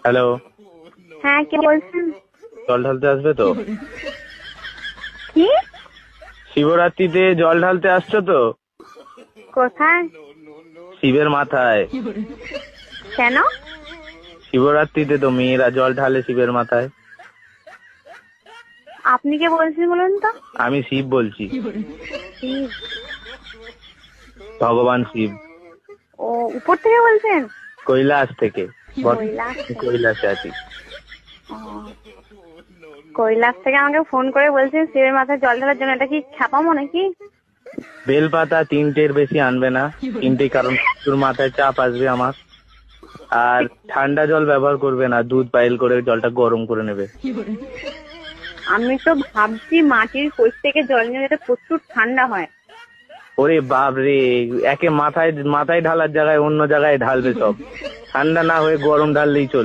Hello, হ্যাঁ, কে বলছেন? জল ঢালতে আসবে তো? কি? শিবরাত্রিতে জল ঢালতে আসছো তো? কোথায়? শিবের মাথায়। কেন? শিবরাত্রিতে তো মেয়েরা জল ঢালে শিবের মাথায়। আপনি কে বলছেন বলুন তো? আমি শিব বলছি, শিব? ভগবান শিব। ও, উপর থেকে বলছেন? কৈলাস থেকে। কৈলাস থেকে? কৈলাসে আছি। ও, কৈলাস থেকে আমাকে ফোন করে বলছেন শিবের মাথায় জল ঢালার জন্য। এটা কি ছাপামো নাকি? বেলপাতা 3টের বেশি আনবে না, 3টে, কারণ তোর মাথায় চাপ আসবে আমার। আর ঠান্ডা জল ব্যবহার করবে না, দুধ পাইল করে জলটা গরম করে নেবে। আমি তো ভাবছি মাটির কোষ থেকে জল নিয়ে যেটা প্রচুর ঠান্ডা হয়। ওরে বাপ রে, একে মাথায় মাথায় ঢালার জায়গায় অন্য জায়গায় ঢালবে সব। ঠান্ডা না হয়ে গরম ঢাললেই চলবে।